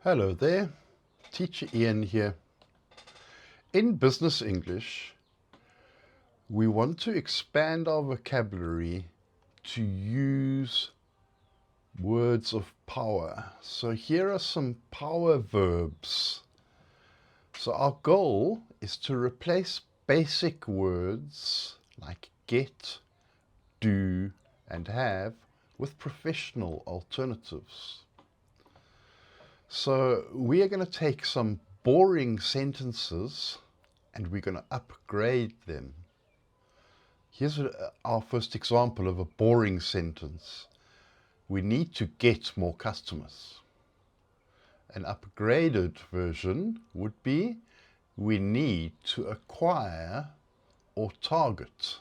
Hello there, Teacher Ian here. In business English, we want to expand our vocabulary to use words of power. So here are some power verbs. So our goal is to replace basic words like get, do, and have with professional alternatives. So we are going to take some boring sentences and we're going to upgrade them. Here's our first example of a boring sentence. We need to get more customers. An upgraded version would be we need to acquire or target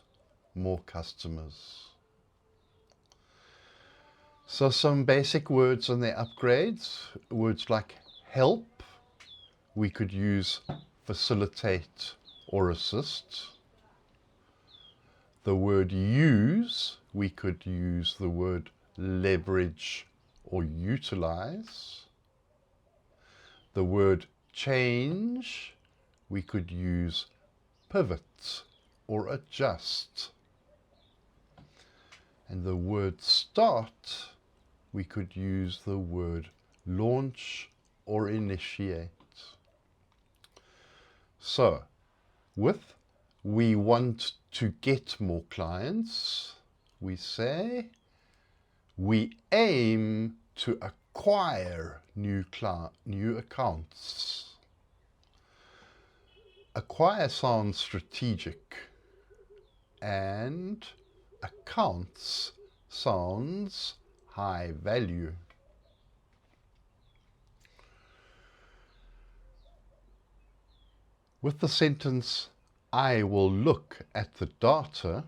more customers. So some basic words and their upgrades. Words like help, we could use facilitate or assist. The word use, we could use the word leverage or utilize. The word change, we could use pivot or adjust. And the word start, we could use the word launch or initiate. So, with we want to get more clients, we say we aim to acquire new accounts. Acquire sounds strategic and accounts sounds high value. With the sentence, I will look at the data,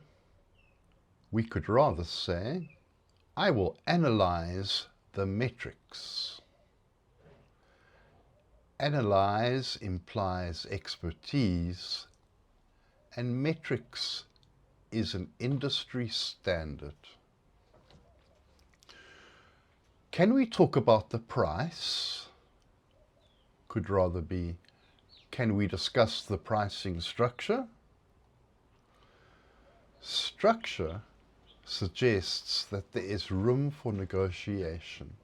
we could rather say, I will analyze the metrics. Analyze implies expertise, and metrics is an industry standard. Can we talk about the price? Could rather be, can we discuss the pricing structure? Structure suggests that there is room for negotiation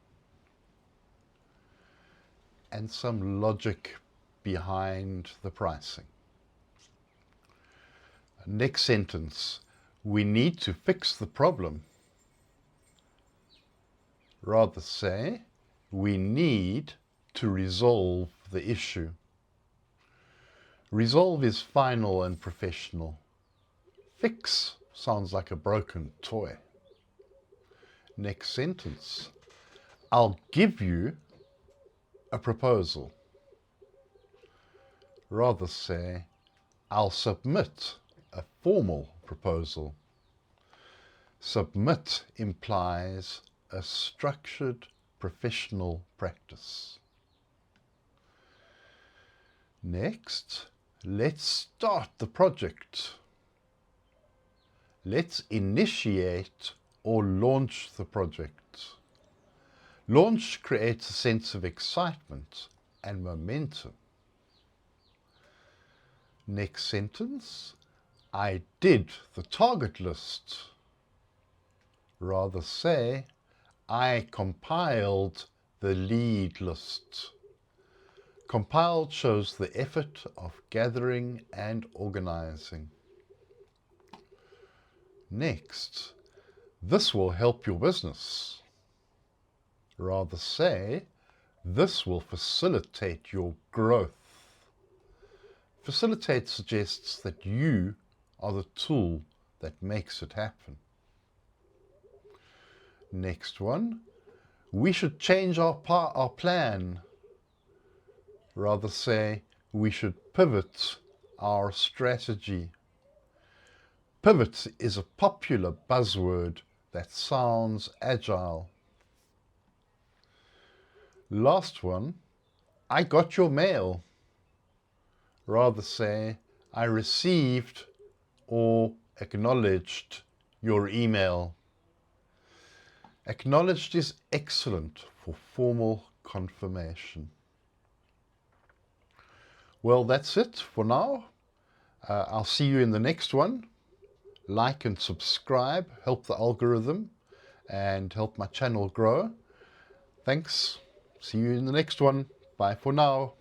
and some logic behind the pricing. Next sentence, we need to fix the problem. Rather say, we need to resolve the issue. Resolve is final and professional. Fix sounds like a broken toy. Next sentence, I'll give you a proposal. Rather say, I'll submit a formal proposal. Submit implies a structured professional practice. Next, let's start the project. Let's initiate or launch the project. Launch creates a sense of excitement and momentum. Next sentence, I did the target list. Rather say, I compiled the lead list. Compiled shows the effort of gathering and organizing. Next, this will help your business. Rather say, this will facilitate your growth. Facilitate suggests that you are the tool that makes it happen. Next one, we should change our plan. Rather say, we should pivot our strategy. Pivot is a popular buzzword that sounds agile. Last one, I got your mail. Rather say, I received or acknowledged your email. Acknowledged is excellent for formal confirmation. Well, that's it for now. I'll see you in the next one. Like and subscribe, help the algorithm and help my channel grow. Thanks. See you in the next one. Bye for now.